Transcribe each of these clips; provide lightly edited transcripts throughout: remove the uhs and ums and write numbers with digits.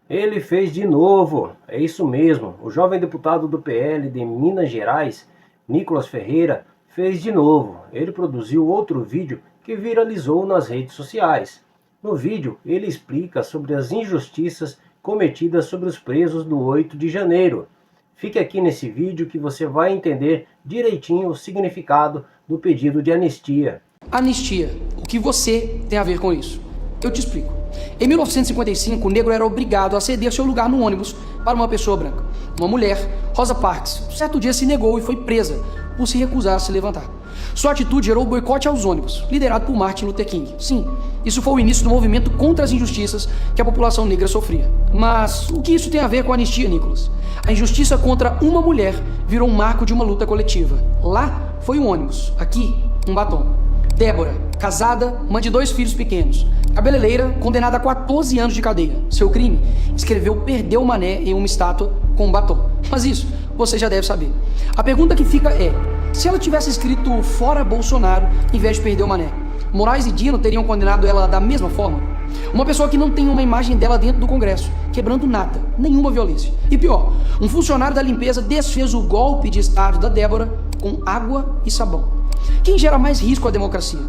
Ele fez de novo, é isso mesmo. O jovem deputado do PL de Minas Gerais, Nicolas Ferreira, fez de novo. Ele produziu outro vídeo que viralizou nas redes sociais. No vídeo, ele explica sobre as injustiças cometidas sobre os presos do 8 de janeiro. Fique aqui nesse vídeo que você vai entender direitinho o significado do pedido de anistia. Anistia, o que você tem a ver com isso? Eu te explico. Em 1955, o negro era obrigado a ceder seu lugar no ônibus para uma pessoa branca. Uma mulher, Rosa Parks, certo dia se negou e foi presa por se recusar a se levantar. Sua atitude gerou o boicote aos ônibus, liderado por Martin Luther King. Sim, isso foi o início do movimento contra as injustiças que a população negra sofria. Mas o que isso tem a ver com a anistia, Nicolas? A injustiça contra uma mulher virou um marco de uma luta coletiva. Lá foi um ônibus, aqui um batom. Débora, casada, mãe de 2 filhos pequenos. Cabeleireira, condenada a 14 anos de cadeia. Seu crime? Escreveu Perdeu o Mané em uma estátua com um batom. Mas isso você já deve saber. A pergunta que fica é, se ela tivesse escrito Fora Bolsonaro em vez de Perdeu o Mané, Moraes e Dino teriam condenado ela da mesma forma? Uma pessoa que não tem uma imagem dela dentro do Congresso, quebrando nada, nenhuma violência. E pior, um funcionário da limpeza desfez o golpe de Estado da Débora com água e sabão. Quem gera mais risco à democracia?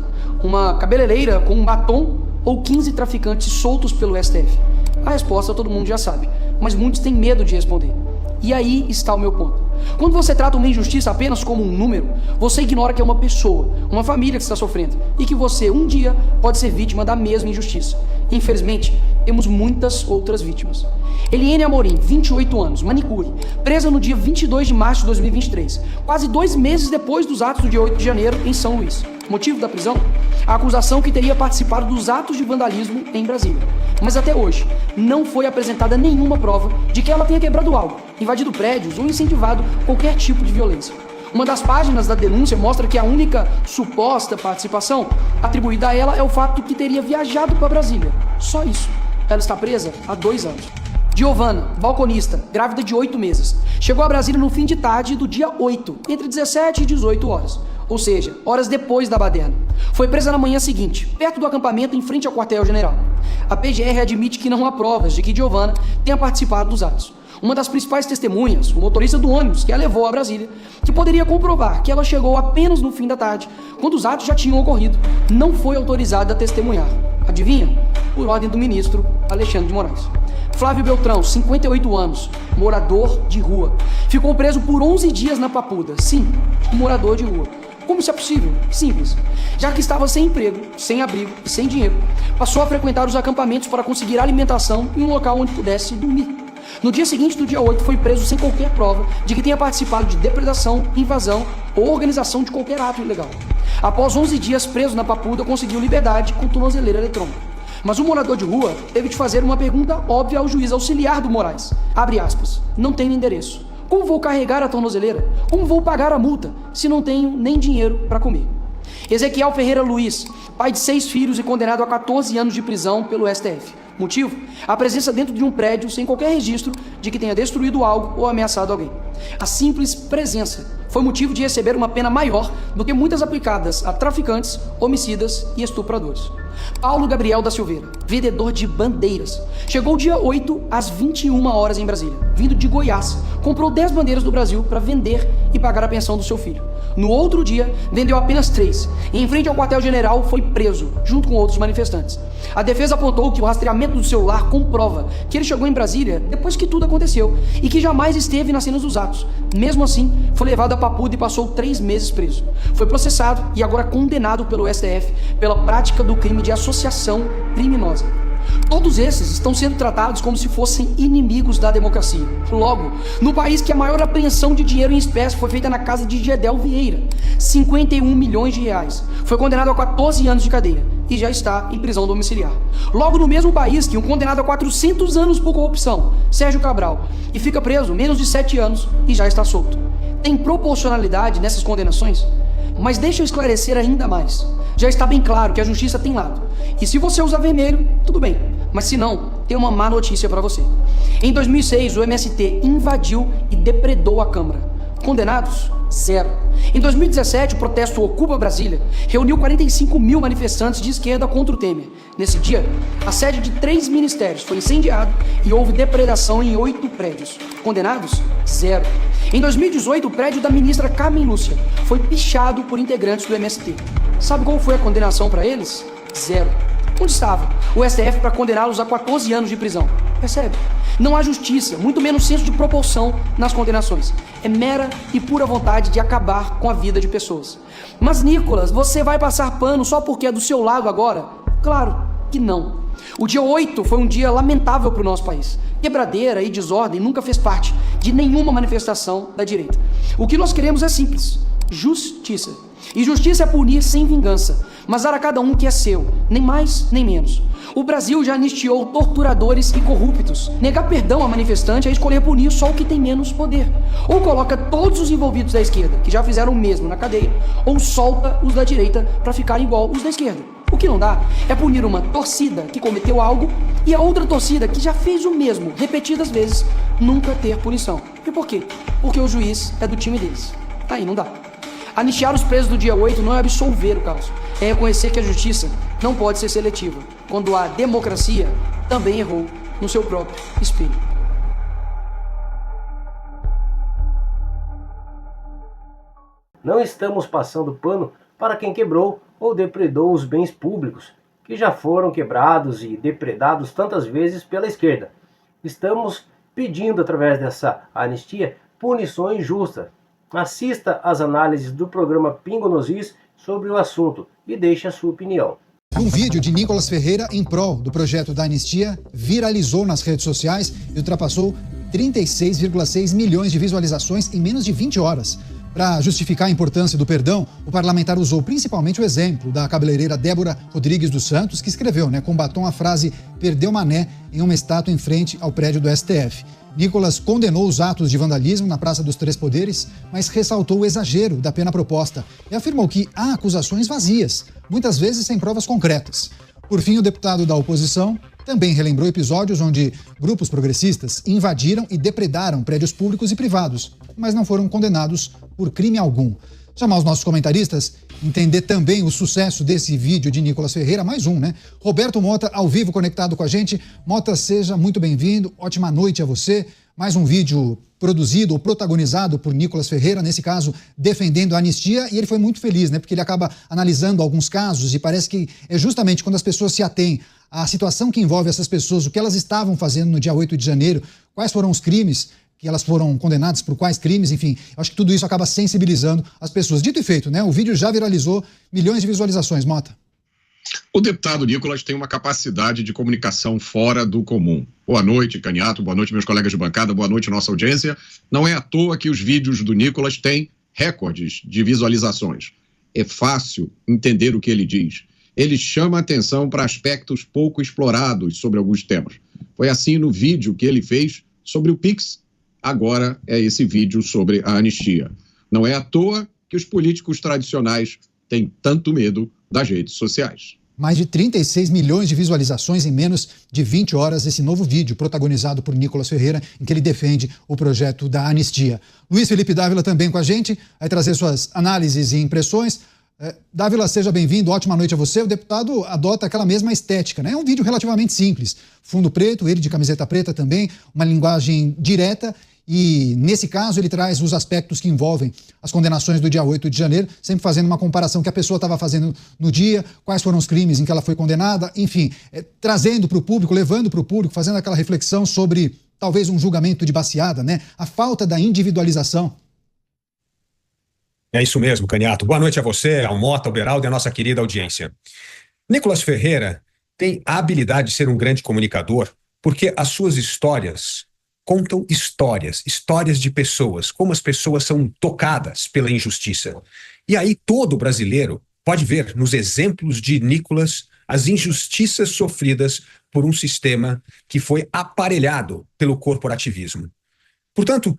Uma cabeleireira com um batom ou 15 traficantes soltos pelo STF? A resposta todo mundo já sabe, mas muitos têm medo de responder. E aí está o meu ponto. Quando você trata uma injustiça apenas como um número, você ignora que é uma pessoa, uma família que está sofrendo e que você, um dia, pode ser vítima da mesma injustiça. Infelizmente, temos muitas outras vítimas. Eliene Amorim, 28 anos, manicure, presa no dia 22 de março de 2023, quase 2 meses depois dos atos do dia 8 de janeiro em São Luís. Motivo da prisão? A acusação que teria participado dos atos de vandalismo em Brasília. Mas até hoje, não foi apresentada nenhuma prova de que ela tenha quebrado algo, invadido prédios ou incentivado qualquer tipo de violência. Uma das páginas da denúncia mostra que a única suposta participação atribuída a ela é o fato que teria viajado para Brasília. Só isso. Ela está presa há 2 anos. Giovana, balconista, grávida de 8 meses, chegou a Brasília no fim de tarde do dia 8, entre 17 e 18 horas. Ou seja, horas depois da baderna. Foi presa na manhã seguinte, perto do acampamento em frente ao quartel-general. A PGR admite que não há provas de que Giovana tenha participado dos atos. Uma das principais testemunhas, o motorista do ônibus que a levou a Brasília, que poderia comprovar que ela chegou apenas no fim da tarde, quando os atos já tinham ocorrido, não foi autorizada a testemunhar. Adivinha? Por ordem do ministro Alexandre de Moraes. Flávio Beltrão, 58 anos, morador de rua. Ficou preso por 11 dias na Papuda. Sim, morador de rua. Como isso é possível? Simples. Já que estava sem emprego, sem abrigo e sem dinheiro, passou a frequentar os acampamentos para conseguir alimentação em um local onde pudesse dormir. No dia seguinte do dia 8, foi preso sem qualquer prova de que tenha participado de depredação, invasão ou organização de qualquer ato ilegal. Após 11 dias preso na Papuda, conseguiu liberdade com tornozeleira eletrônica. Mas o morador de rua teve de fazer uma pergunta óbvia ao juiz auxiliar do Moraes. Abre aspas. Não tenho endereço. Como vou carregar a tornozeleira? Como vou pagar a multa se não tenho nem dinheiro para comer? Ezequiel Ferreira Luiz, pai de 6 filhos e condenado a 14 anos de prisão pelo STF. Motivo? A presença dentro de um prédio sem qualquer registro de que tenha destruído algo ou ameaçado alguém. A simples presença foi motivo de receber uma pena maior do que muitas aplicadas a traficantes, homicidas e estupradores. Paulo Gabriel da Silveira, vendedor de bandeiras, chegou dia 8 às 21 horas em Brasília, vindo de Goiás, comprou 10 bandeiras do Brasil para vender e pagar a pensão do seu filho. No outro dia, vendeu apenas 3 e em frente ao quartel-general foi preso, junto com outros manifestantes. A defesa apontou que o rastreamento do celular comprova que ele chegou em Brasília depois que tudo aconteceu e que jamais esteve nas cenas dos atos. Mesmo assim, foi levado a Papuda e passou 3 meses preso. Foi processado e agora condenado pelo STF pela prática do crime de associação criminosa. Todos esses estão sendo tratados como se fossem inimigos da democracia. Logo, no país que a maior apreensão de dinheiro em espécie foi feita na casa de Gedel Vieira, 51 milhões de reais, foi condenado a 14 anos de cadeia e já está em prisão domiciliar. Logo no mesmo país que um condenado a 400 anos por corrupção, Sérgio Cabral, e fica preso menos de 7 anos e já está solto. Tem proporcionalidade nessas condenações? Mas deixa eu esclarecer ainda mais. Já está bem claro que a justiça tem lado. E se você usa vermelho, tudo bem. Mas se não, tem uma má notícia para você. Em 2006, o MST invadiu e depredou a Câmara. Condenados? Zero. Em 2017, o protesto Ocupa Brasília reuniu 45 mil manifestantes de esquerda contra o Temer. Nesse dia, a sede de 3 ministérios foi incendiada e houve depredação em 8 prédios. Condenados? Zero. Em 2018, o prédio da ministra Carmen Lúcia foi pichado por integrantes do MST. Sabe qual foi a condenação para eles? Zero. Onde estava o STF para condená-los a 14 anos de prisão? Percebe? Não há justiça, muito menos senso de proporção nas condenações. É mera e pura vontade de acabar com a vida de pessoas. Mas, Nicolas, você vai passar pano só porque é do seu lado agora? Claro que não. O dia 8 foi um dia lamentável para o nosso país. Quebradeira e desordem nunca fez parte de nenhuma manifestação da direita. O que nós queremos é simples: justiça. E justiça é punir sem vingança, mas dar a cada um que é seu, nem mais nem menos. O Brasil já anistiou torturadores e corruptos. Negar perdão a manifestante é escolher punir só o que tem menos poder. Ou coloca todos os envolvidos da esquerda, que já fizeram o mesmo, na cadeia, ou solta os da direita para ficar igual os da esquerda. O que não dá é punir uma torcida que cometeu algo e a outra torcida que já fez o mesmo, repetidas vezes, nunca ter punição. E por quê? Porque o juiz é do time deles. Aí não dá. Anistiar os presos do dia 8 não é absolver o caso. É reconhecer que a justiça não pode ser seletiva, quando a democracia também errou no seu próprio espelho. Não estamos passando pano para quem quebrou ou depredou os bens públicos, que já foram quebrados e depredados tantas vezes pela esquerda. Estamos pedindo, através dessa anistia, punições justas. Assista às análises do programa Pingo nos Is sobre o assunto e deixe a sua opinião. Um vídeo de Nicolas Ferreira em prol do projeto da anistia viralizou nas redes sociais e ultrapassou 36,6 milhões de visualizações em menos de 20 horas. Para justificar a importância do perdão, o parlamentar usou principalmente o exemplo da cabeleireira Débora Rodrigues dos Santos, que escreveu, com batom, a frase "perdeu mané" em uma estátua em frente ao prédio do STF. Nicolas condenou os atos de vandalismo na Praça dos Três Poderes, mas ressaltou o exagero da pena proposta e afirmou que há acusações vazias, muitas vezes sem provas concretas. Por fim, o deputado da oposição também relembrou episódios onde grupos progressistas invadiram e depredaram prédios públicos e privados, mas não foram condenados por crime algum. Chamar os nossos comentaristas, entender também o sucesso desse vídeo de Nicolas Ferreira, mais um, Roberto Mota, ao vivo, conectado com a gente. Mota, seja muito bem-vindo, ótima noite a você. Mais um vídeo produzido ou protagonizado por Nicolas Ferreira, nesse caso, defendendo a anistia, e ele foi muito feliz, porque ele acaba analisando alguns casos e parece que é justamente quando as pessoas se atêm à situação que envolve essas pessoas, o que elas estavam fazendo no dia 8 de janeiro, quais foram os crimes que elas foram condenadas, por quais crimes, enfim, eu acho que tudo isso acaba sensibilizando as pessoas. Dito e feito, o vídeo já viralizou, milhões de visualizações, Mota. O deputado Nicolas tem uma capacidade de comunicação fora do comum. Boa noite, Caniato, boa noite, meus colegas de bancada, boa noite, nossa audiência. Não é à toa que os vídeos do Nicolas têm recordes de visualizações. É fácil entender o que ele diz. Ele chama atenção para aspectos pouco explorados sobre alguns temas. Foi assim no vídeo que ele fez sobre o Pix. Agora é esse vídeo sobre a anistia. Não é à toa que os políticos tradicionais têm tanto medo das redes sociais. Mais de 36 milhões de visualizações em menos de 20 horas, esse novo vídeo protagonizado por Nicolas Ferreira, em que ele defende o projeto da anistia. Luiz Felipe Dávila também com a gente, vai trazer suas análises e impressões. Dávila, seja bem-vindo, ótima noite a você. O deputado adota aquela mesma estética, É um vídeo relativamente simples. Fundo preto, ele de camiseta preta também, uma linguagem direta. E, nesse caso, ele traz os aspectos que envolvem as condenações do dia 8 de janeiro, sempre fazendo uma comparação que a pessoa estava fazendo no dia, quais foram os crimes em que ela foi condenada, enfim, trazendo para o público, levando para o público, fazendo aquela reflexão sobre talvez um julgamento de baseada, a falta da individualização. É isso mesmo, Caniato. Boa noite a você, ao Mota, ao Beraldo e à nossa querida audiência. Nicolas Ferreira tem a habilidade de ser um grande comunicador porque as suas histórias contam histórias de pessoas, como as pessoas são tocadas pela injustiça. E aí todo brasileiro pode ver nos exemplos de Nicolas as injustiças sofridas por um sistema que foi aparelhado pelo corporativismo. Portanto,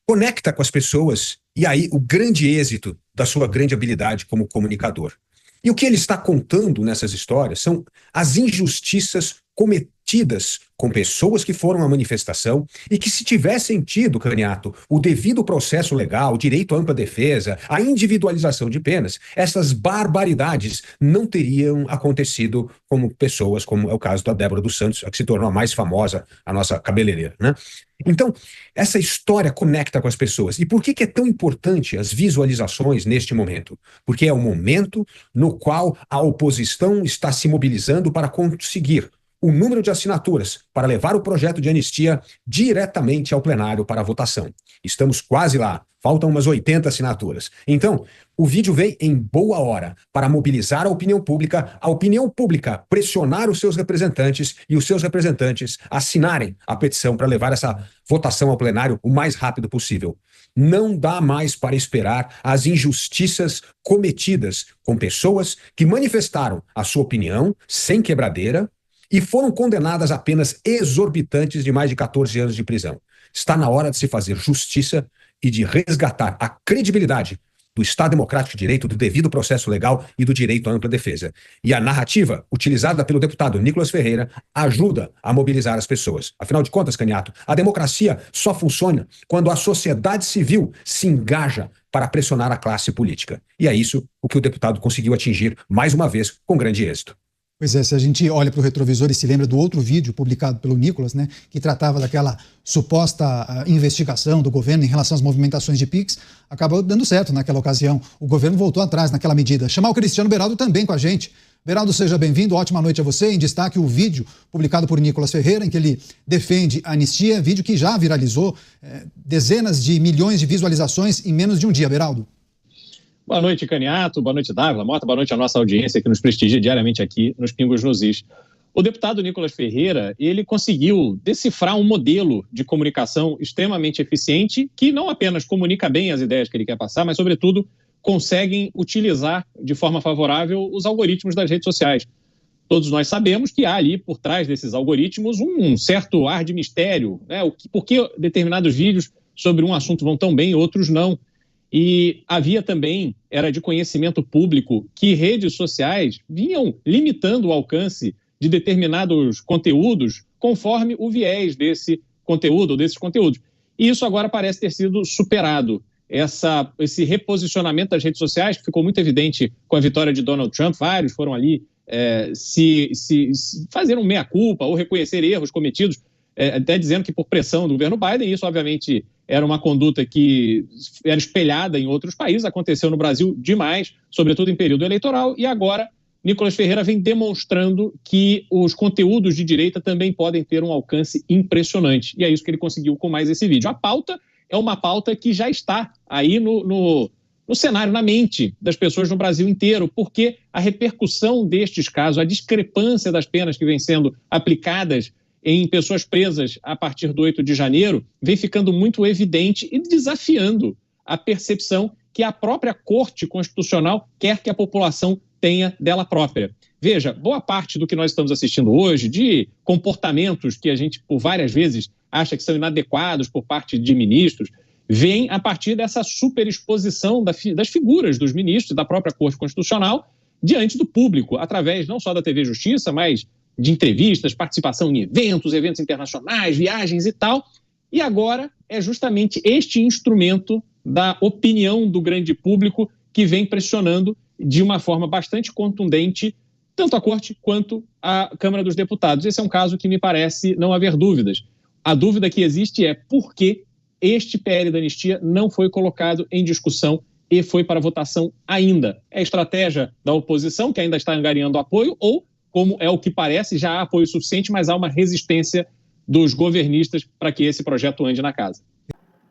conecta com as pessoas e aí o grande êxito da sua grande habilidade como comunicador. E o que ele está contando nessas histórias são as injustiças cometidas comprometidas com pessoas que foram à manifestação e que, se tivessem tido, Caniato, o devido processo legal, o direito à ampla defesa, a individualização de penas, essas barbaridades não teriam acontecido como pessoas, como é o caso da Débora dos Santos, a que se tornou a mais famosa, a nossa cabeleireira, né? Então, essa história conecta com as pessoas. E por que é tão importante as visualizações neste momento? Porque é o momento no qual a oposição está se mobilizando para conseguir o número de assinaturas para levar o projeto de anistia diretamente ao plenário para votação. Estamos quase lá, faltam umas 80 assinaturas. Então, o vídeo vem em boa hora para mobilizar a opinião pública pressionar os seus representantes e os seus representantes assinarem a petição para levar essa votação ao plenário o mais rápido possível. Não dá mais para esperar as injustiças cometidas com pessoas que manifestaram a sua opinião sem quebradeira e foram condenadas a penas exorbitantes de mais de 14 anos de prisão. Está na hora de se fazer justiça e de resgatar a credibilidade do Estado Democrático de Direito, do devido processo legal e do direito à ampla defesa. E a narrativa utilizada pelo deputado Nicolas Ferreira ajuda a mobilizar as pessoas. Afinal de contas, Caniato, a democracia só funciona quando a sociedade civil se engaja para pressionar a classe política. E é isso o que o deputado conseguiu atingir, mais uma vez, com grande êxito. Pois é, se a gente olha para o retrovisor e se lembra do outro vídeo publicado pelo Nicolas, né, que tratava daquela suposta investigação do governo em relação às movimentações de PIX, acabou dando certo naquela ocasião. O governo voltou atrás naquela medida. Chamar o Cristiano Beraldo também com a gente. Beraldo, seja bem-vindo, ótima noite a você. Em destaque o vídeo publicado por Nicolas Ferreira, em que ele defende a anistia, vídeo que já viralizou dezenas de milhões de visualizações em menos de um dia. Beraldo. Boa noite, Caniato. Boa noite, Dávila Mota. Boa noite à nossa audiência que nos prestigia diariamente aqui nos Pingos nos Is. O deputado Nicolas Ferreira, ele conseguiu decifrar um modelo de comunicação extremamente eficiente que não apenas comunica bem as ideias que ele quer passar, mas, sobretudo, conseguem utilizar de forma favorável os algoritmos das redes sociais. Todos nós sabemos que há ali, por trás desses algoritmos, um certo ar de mistério, né? Por que determinados vídeos sobre um assunto vão tão bem e outros não? E havia também, era de conhecimento público, que redes sociais vinham limitando o alcance de determinados conteúdos conforme o viés desse conteúdo ou desses conteúdos. E isso agora parece ter sido superado. Esse reposicionamento das redes sociais, que ficou muito evidente com a vitória de Donald Trump, vários foram ali se fazer um meia-culpa ou reconhecer erros cometidos, até dizendo que por pressão do governo Biden, isso obviamente era uma conduta que era espelhada em outros países, aconteceu no Brasil demais, sobretudo em período eleitoral, e agora Nicolas Ferreira vem demonstrando que os conteúdos de direita também podem ter um alcance impressionante, e é isso que ele conseguiu com mais esse vídeo. A pauta é uma pauta que já está aí no cenário, na mente das pessoas no Brasil inteiro, porque a repercussão destes casos, a discrepância das penas que vêm sendo aplicadas em pessoas presas a partir do 8 de janeiro, vem ficando muito evidente e desafiando a percepção que a própria Corte Constitucional quer que a população tenha dela própria. Veja, boa parte do que nós estamos assistindo hoje, de comportamentos que a gente, por várias vezes, acha que são inadequados por parte de ministros, vem a partir dessa superexposição das figuras dos ministros e da própria Corte Constitucional diante do público, através não só da TV Justiça, mas de entrevistas, participação em eventos internacionais, viagens e tal. E agora é justamente este instrumento da opinião do grande público que vem pressionando de uma forma bastante contundente tanto a Corte quanto a Câmara dos Deputados. Esse é um caso que me parece não haver dúvidas. A dúvida que existe é por que este PL da anistia não foi colocado em discussão e foi para votação ainda. É estratégia da oposição, que ainda está angariando apoio, ou, como é o que parece, já há apoio suficiente, mas há uma resistência dos governistas para que esse projeto ande na casa.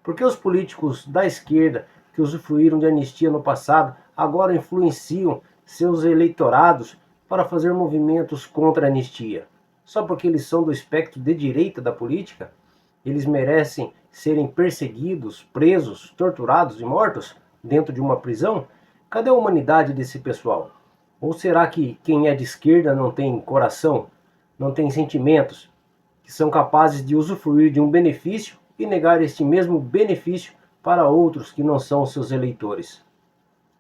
Por que os políticos da esquerda que usufruíram de anistia no passado agora influenciam seus eleitorados para fazer movimentos contra a anistia? Só porque eles são do espectro de direita da política? Eles merecem serem perseguidos, presos, torturados e mortos dentro de uma prisão? Cadê a humanidade desse pessoal? Ou será que quem é de esquerda não tem coração, não tem sentimentos, que são capazes de usufruir de um benefício e negar este mesmo benefício para outros que não são seus eleitores?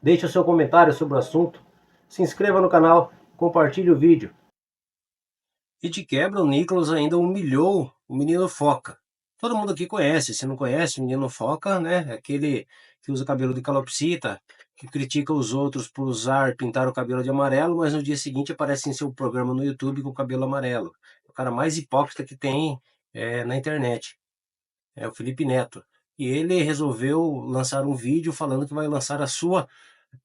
Deixe o seu comentário sobre o assunto, se inscreva no canal, compartilhe o vídeo. E de quebra, o Nicolas ainda humilhou o menino Foca. Todo mundo aqui conhece, se não conhece, o menino Foca, né? É aquele que usa cabelo de calopsita, que critica os outros por pintar o cabelo de amarelo, mas no dia seguinte aparece em seu programa no YouTube com o cabelo amarelo. O cara mais hipócrita que tem na internet. É o Felipe Neto. E ele resolveu lançar um vídeo falando que vai lançar a sua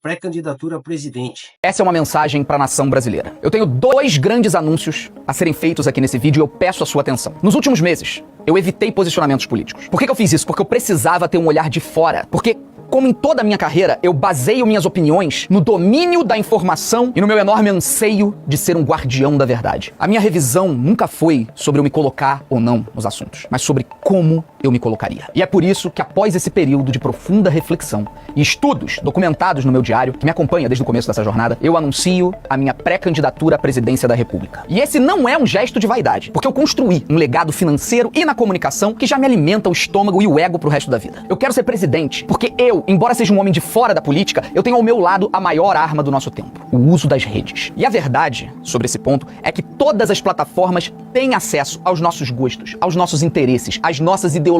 pré-candidatura a presidente. Essa é uma mensagem para a nação brasileira. Eu tenho 2 grandes anúncios a serem feitos aqui nesse vídeo e eu peço a sua atenção. Nos últimos meses, eu evitei posicionamentos políticos. Por que eu fiz isso? Porque eu precisava ter um olhar de fora. Porque, como em toda a minha carreira, eu baseio minhas opiniões no domínio da informação e no meu enorme anseio de ser um guardião da verdade. A minha revisão nunca foi sobre eu me colocar ou não nos assuntos, mas sobre como eu me colocaria. E é por isso que, após esse período de profunda reflexão e estudos documentados no meu diário, que me acompanha desde o começo dessa jornada, eu anuncio a minha pré-candidatura à presidência da República. E esse não é um gesto de vaidade, porque eu construí um legado financeiro e na comunicação que já me alimenta o estômago e o ego pro resto da vida. Eu quero ser presidente porque eu, embora seja um homem de fora da política, eu tenho ao meu lado a maior arma do nosso tempo, o uso das redes. E a verdade sobre esse ponto é que todas as plataformas têm acesso aos nossos gostos, aos nossos interesses, às nossas ideologias.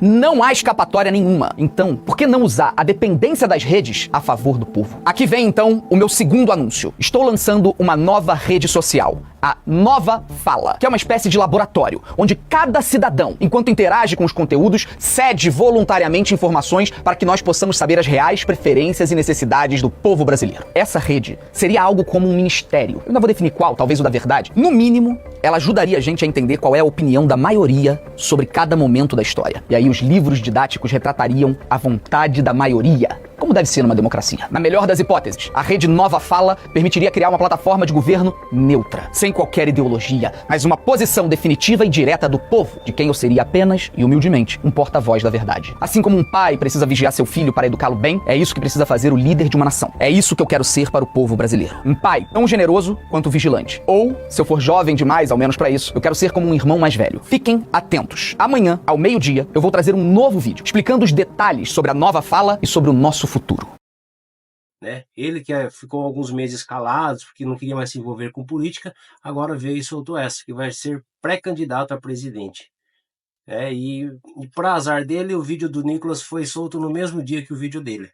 Não há escapatória nenhuma. Então, por que não usar a dependência das redes a favor do povo? Aqui vem, então, o meu segundo anúncio. Estou lançando uma nova rede social, a Nova Fala, que é uma espécie de laboratório, onde cada cidadão, enquanto interage com os conteúdos, cede voluntariamente informações para que nós possamos saber as reais preferências e necessidades do povo brasileiro. Essa rede seria algo como um ministério. Eu não vou definir qual, talvez o da verdade. No mínimo, ela ajudaria a gente a entender qual é a opinião da maioria sobre cada momento da história. E aí os livros didáticos retratariam a vontade da maioria, como deve ser numa democracia. Na melhor das hipóteses, a rede Nova Fala permitiria criar uma plataforma de governo neutra, sem qualquer ideologia, mas uma posição definitiva e direta do povo, de quem eu seria apenas, e humildemente, um porta-voz da verdade. Assim como um pai precisa vigiar seu filho para educá-lo bem, é isso que precisa fazer o líder de uma nação. É isso que eu quero ser para o povo brasileiro. Um pai tão generoso quanto vigilante. Ou, se eu for jovem demais, ao menos para isso, eu quero ser como um irmão mais velho. Fiquem atentos. Amanhã, ao meio-dia, eu vou trazer um novo vídeo, explicando os detalhes sobre a Nova Fala e sobre o nosso futuro. Né? Ele que ficou alguns meses calado porque não queria mais se envolver com política, agora veio e soltou essa, que vai ser pré-candidato a presidente. E para azar dele, o vídeo do Nicolas foi solto no mesmo dia que o vídeo dele.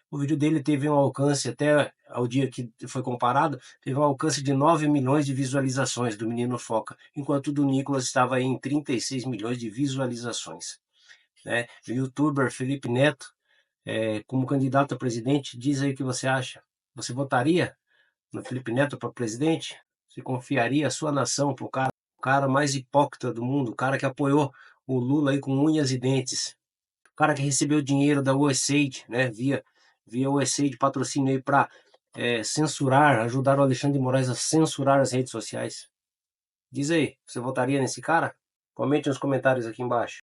O vídeo dele teve um alcance, até ao dia que foi comparado, teve um alcance de 9 milhões de visualizações do menino Foca, enquanto o do Nicolas estava em 36 milhões de visualizações. O youtuber Felipe Neto, como candidato a presidente, diz aí o que você acha. Você votaria no Felipe Neto para presidente? Você confiaria a sua nação para o cara mais hipócrita do mundo, o cara que apoiou o Lula aí com unhas e dentes, o cara que recebeu dinheiro da USAID, né, via USAID patrocínio aí para ajudar o Alexandre de Moraes a censurar as redes sociais? Diz aí, você votaria nesse cara? Comente nos comentários aqui embaixo.